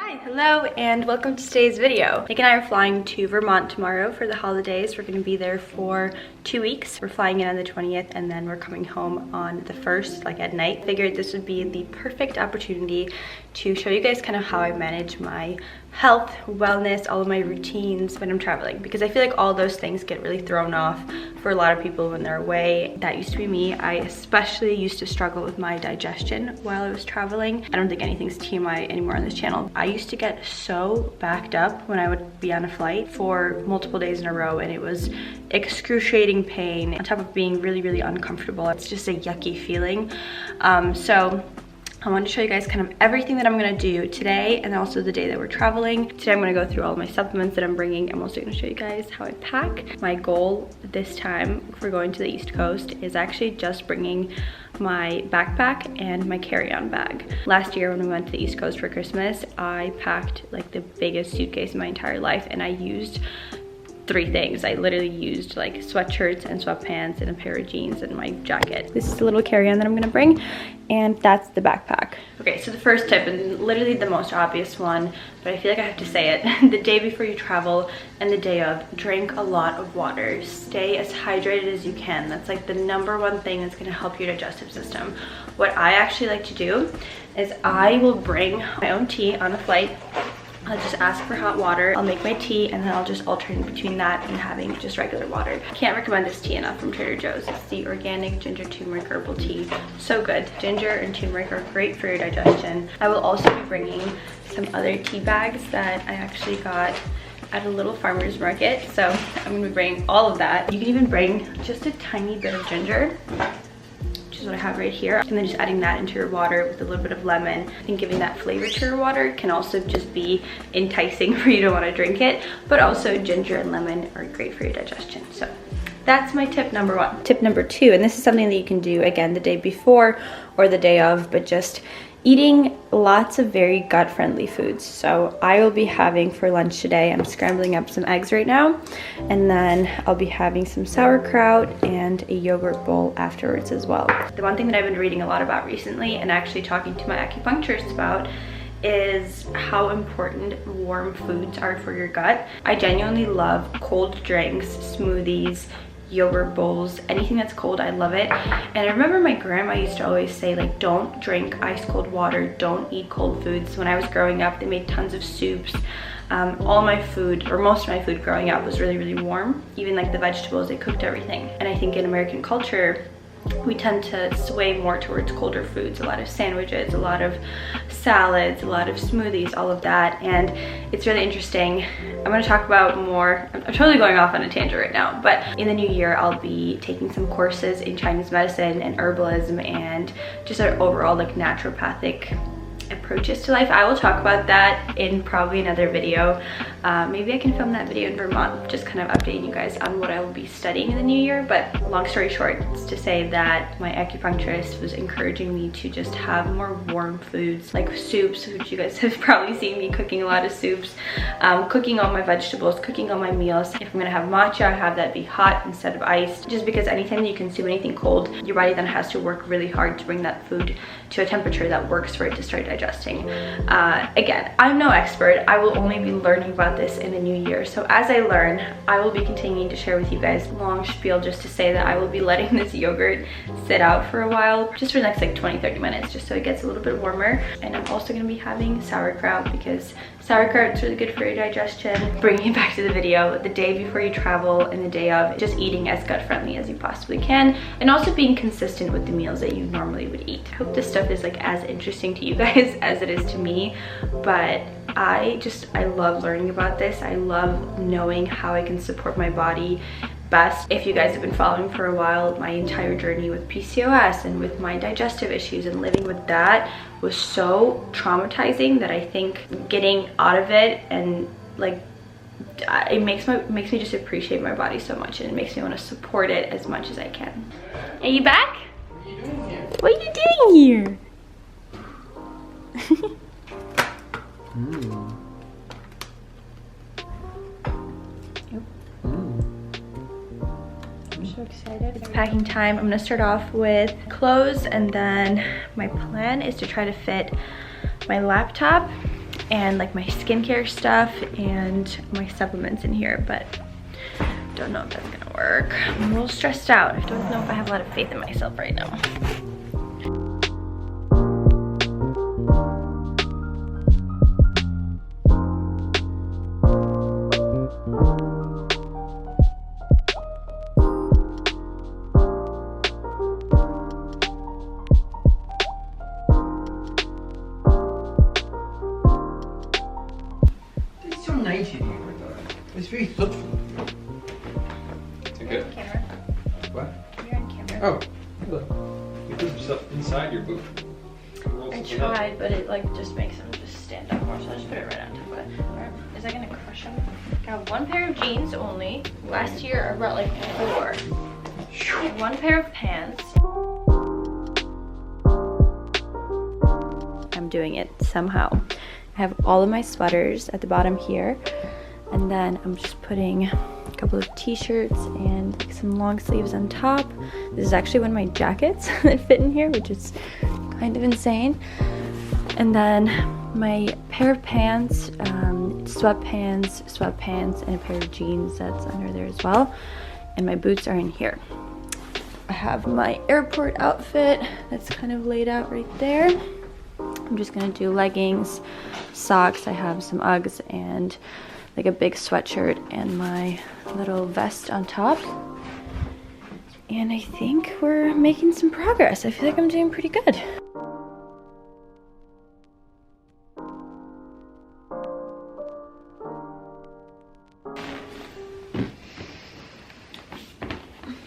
Hi, hello, and welcome to today's video. Nick and I are flying to Vermont tomorrow for the holidays. We're going to be there for 2 weeks. We're flying in on the 20th, and then we're coming home on the 1st, like at night. Figured this would be the perfect opportunity to show you guys kind of how I manage my health, wellness, all of my routines when I'm traveling, because I feel like all those things get really thrown off for a lot of people when they're away. That used to be me. I especially used to struggle with my digestion while I was traveling. I don't think anything's TMI anymore on this channel. I used to get so backed up when I would be on a flight for multiple days in a row, and it was excruciating pain on top of being really, really uncomfortable. It's just a yucky feeling. So I wanted to show you guys kind of everything that I'm gonna do today and also the day that we're traveling. Today I'm gonna go through all of my supplements that I'm bringing. I'm also gonna show you guys how I pack. My goal this time for going to the East Coast is actually just bringing my backpack and my carry-on bag. Last year when we went to the East Coast for Christmas, I packed like the biggest suitcase in my entire life, and I used 3 things. I literally used like sweatshirts and sweatpants and a pair of jeans and my jacket. This is the little carry-on that I'm gonna bring, and that's the backpack. Okay, so the first tip, and literally the most obvious one, but I feel like I have to say it, the day before you travel and the day of, drink a lot of water. Stay as hydrated as you can. That's like the #1 thing that's gonna help your digestive system. What I actually like to do is I will bring my own tea on a flight. I'll just ask for hot water, I'll make my tea, and then I'll just alternate between that and having just regular water. Can't recommend this tea enough from Trader Joe's. It's the organic ginger turmeric herbal tea. So good. Ginger and turmeric are great for your digestion. I will also be bringing some other tea bags that I actually got at a little farmer's market. So I'm gonna be bringing all of that. You can even bring just a tiny bit of ginger, which is what I have right here, and then just adding that into your water with a little bit of lemon. I think giving that flavor to your water can also just be enticing for you to want to drink it, but also ginger and lemon are great for your digestion. So that's my tip #1. Tip #2, and this is something that you can do again the day before or the day of, but just eating lots of very gut-friendly foods. So I will be having for lunch today, I'm scrambling up some eggs right now, and then I'll be having some sauerkraut and a yogurt bowl afterwards as well. The one thing that I've been reading a lot about recently, and actually talking to my acupuncturist about, is how important warm foods are for your gut. I genuinely love cold drinks, smoothies, yogurt bowls, anything that's cold, I love it. And I remember my grandma used to always say, like, don't drink ice cold water, don't eat cold foods. When I was growing up, they made tons of soups. All my food, or most of my food growing up, was really, really warm. Even like the vegetables, they cooked everything. And I think in American culture, we tend to sway more towards colder foods, a lot of sandwiches, a lot of salads, a lot of smoothies, all of that. And it's really interesting. I'm going to talk about more, I'm totally going off on a tangent right now, but in the new year I'll be taking some courses in Chinese medicine and herbalism and just an overall like naturopathic approaches to life. I will talk about that in probably another video. Maybe I can film that video in Vermont, just kind of updating you guys on what I will be studying in the new year. But long story short, it's to say that my acupuncturist was encouraging me to just have more warm foods, like soups, which you guys have probably seen me cooking a lot of soups, cooking all my vegetables, cooking all my meals. If I'm gonna have matcha, I have that be hot instead of iced, just because anytime you consume anything cold, your body then has to work really hard to bring that food to a temperature that works for it to start digesting. Again, I'm no expert. I will only be learning about this in the new year. So as I learn, I will be continuing to share with you guys. Long spiel just to say that I will be letting this yogurt sit out for a while, just for the next like 20-30 minutes, just so it gets a little bit warmer. And I'm also gonna be having sauerkraut, because sauerkraut is really good for your digestion. Bringing it back to the video, the day before you travel and the day of, just eating as gut-friendly as you possibly can, and also being consistent with the meals that you normally would eat. I hope this stuff is like as interesting to you guys as it is to me, but I love learning about this. I love knowing how I can support my body best. If you guys have been following for a while, my entire journey with PCOS and with my digestive issues and living with that was so traumatizing that I think getting out of it and like it makes me just appreciate my body so much, and it makes me want to support it as much as I can. Are you back? What are you doing here? I'm so excited. It's packing time. I'm gonna start off with clothes, and then my plan is to try to fit my laptop and like my skincare stuff and my supplements in here, but don't know if that's gonna work. I'm a little stressed out. I don't know if I have a lot of faith in myself right now. It's very thoughtful. Okay. Camera. What? You're on camera. Oh, look. You put yourself inside your boot. I tried, but it like just makes them just stand up more, so I just put it right on top of it. Is that gonna crush them? Got one pair of jeans only. Last year I brought like 4. One pair of pants. I'm doing it somehow. I have all of my sweaters at the bottom here, and then I'm just putting a couple of t-shirts and like some long sleeves on top. This is actually one of my jackets that fit in here, which is kind of insane. And then my pair of pants, sweatpants, and a pair of jeans that's under there as well. And my boots are in here. I have my airport outfit that's kind of laid out right there. I'm just gonna do leggings, socks. I have some Uggs and like a big sweatshirt and my little vest on top. And I think we're making some progress. I feel like I'm doing pretty good.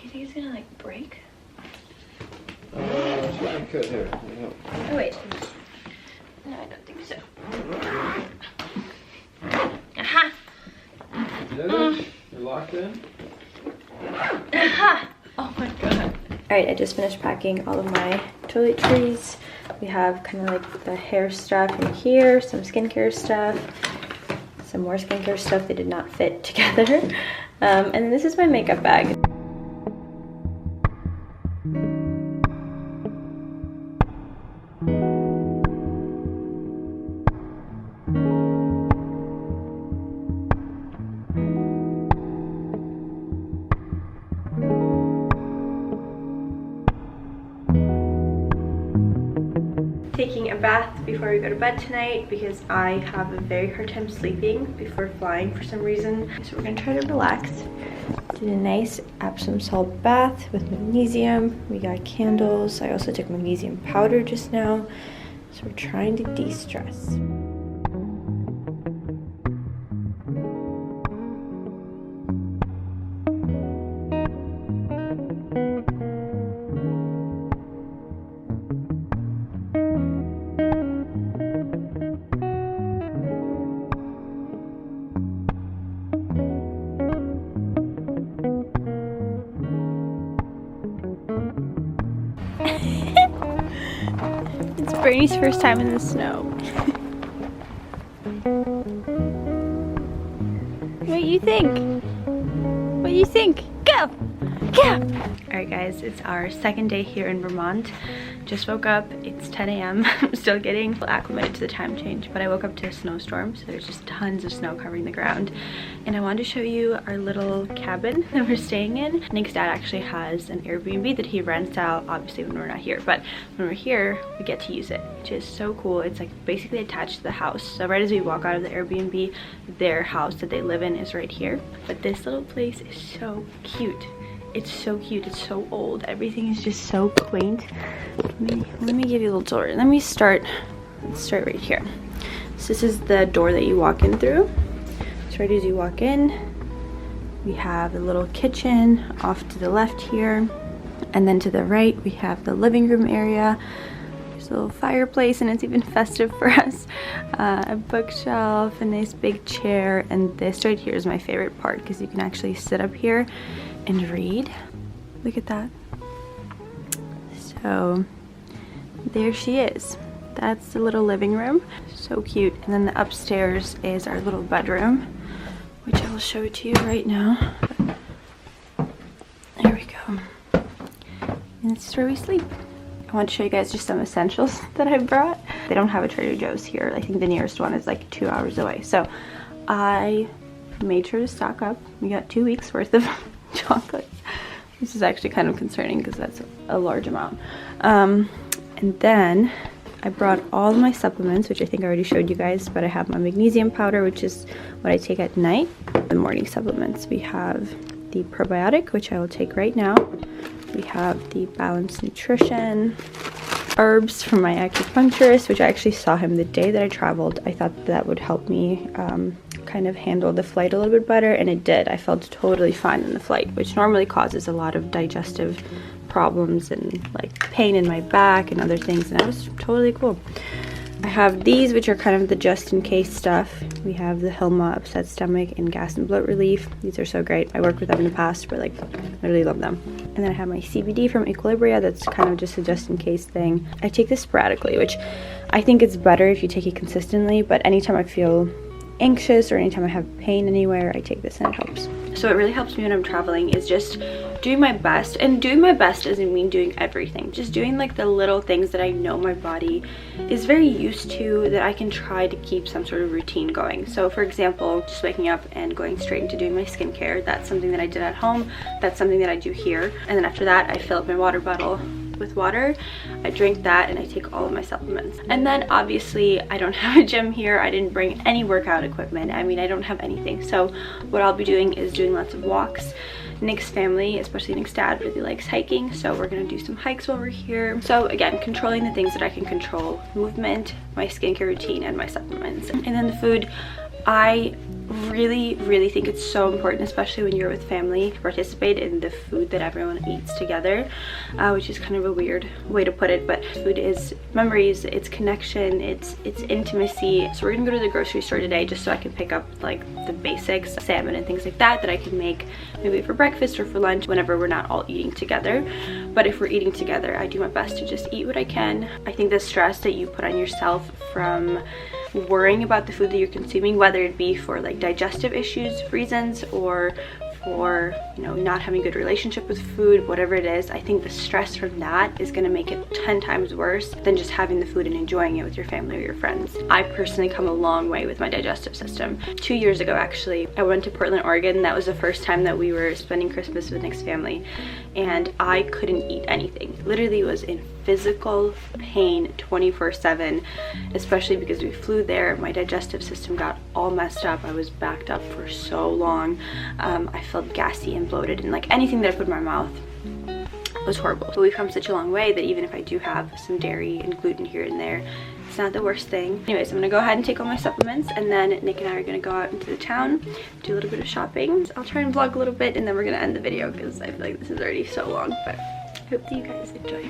You think it's gonna like break? That's what I cut here. Oh wait. No, I don't think so. Aha! Is that it? You're locked in? Aha! Oh my god. Alright, I just finished packing all of my toiletries. We have kind of like the hair stuff in here, some skincare stuff, some more skincare stuff that did not fit together. And then this is my makeup bag. Taking a bath before we go to bed tonight because I have a very hard time sleeping before flying for some reason. So we're gonna try to relax. Did a nice Epsom salt bath with magnesium. We got candles. I also took magnesium powder just now. So we're trying to de-stress. It's Bernie's first time in the snow. What do you think? What do you think? Go! Go! Alright guys, it's our second day here in Vermont. Just woke up, it's 10 a.m. I'm still getting acclimated to the time change, but I woke up to a snowstorm, so there's just tons of snow covering the ground. And I wanted to show you our little cabin that we're staying in. Nick's dad actually has an Airbnb that he rents out, obviously when we're not here, but when we're here, we get to use it, which is so cool. It's like basically attached to the house. So right as we walk out of the Airbnb, their house that they live in is right here. But this little place is so cute. It's so cute. It's so old. Everything is just so quaint. Let me give you a little tour. Let's start right here. So this is the door that you walk in through. So right as you walk in, we have a little kitchen off to the left here. And then to the right, we have the living room area. There's a little fireplace, and it's even festive for us. A bookshelf, a nice big chair, and this right here is my favorite part because you can actually sit up here and read. Look at that. So there she is. That's the little living room. So cute. And then the upstairs is our little bedroom, which I will show to you right now. There we go. And this is where we sleep. I want to show you guys just some essentials that I brought. They don't have a Trader Joe's here. I think the nearest one is like 2 hours away. So I made sure to stock up. We got 2 weeks worth of chocolate. This is actually kind of concerning because that's a large amount. And then I brought all my supplements, which I think I already showed you guys, but I have my magnesium powder, which is what I take at night. The morning supplements, we have the probiotic, which I will take right now. We have the balanced nutrition, herbs from my acupuncturist, which I actually saw him the day that I traveled. I thought that would help me kind of handle the flight a little bit better, and it did. I felt totally fine in the flight, which normally causes a lot of digestive problems and like pain in my back and other things, and that was totally cool. I have these, which are kind of the just in case stuff. We have the Hilma upset stomach and gas and bloat relief. These are so great. I worked with them in the past, but like I really love them. And then I have my CBD from Equilibria. That's kind of just a just in case thing. I take this sporadically, which I think it's better if you take it consistently, but anytime I feel anxious or anytime I have pain anywhere, I take this and it helps. So what really helps me when I'm traveling is just doing my best, and doing my best doesn't mean doing everything, just doing like the little things that I know my body is very used to, that I can try to keep some sort of routine going. So for example, just waking up and going straight into doing my skincare. That's something that I did at home. That's something that I do here. And then after that, I fill up my water bottle with water. I drink that and I take all of my supplements. And then obviously I don't have a gym here. I didn't bring any workout equipment. I mean, I don't have anything. So what I'll be doing is doing lots of walks. Nick's family, especially Nick's dad, really likes hiking, so we're gonna do some hikes while we're here. So again, controlling the things that I can control: movement, my skincare routine, and my supplements. And then the food, I really think it's so important, especially when you're with family, to participate in the food that everyone eats together, which is kind of a weird way to put it, but food is memories, it's connection, it's intimacy. So we're gonna go to the grocery store today just so I can pick up like the basics, salmon and things like that I can make maybe for breakfast or for lunch whenever we're not all eating together. But if we're eating together, I do my best to just eat what I can. I think the stress that you put on yourself from worrying about the food that you're consuming, whether it be for like digestive issues reasons or for, you know, not having a good relationship with food, whatever it is, I think the stress from that is going to make it 10 times worse than just having the food and enjoying it with your family or your friends. I personally come a long way with my digestive system. 2 years ago, actually, I went to Portland, Oregon. That was the first time that we were spending Christmas with Nick's family, and I couldn't eat anything. Literally was in physical pain 24/7, especially because we flew there. My digestive system got all messed up. I was backed up for so long. I felt gassy and bloated, and like anything that I put in my mouth was horrible. But we've come such a long way that even if I do have some dairy and gluten here and there, it's not the worst thing. Anyways, I'm gonna go ahead and take all my supplements, and then Nick and I are gonna go out into the town, do a little bit of shopping. I'll try and vlog a little bit, and then we're gonna end the video because I feel like this is already so long, but I hope that you guys enjoy.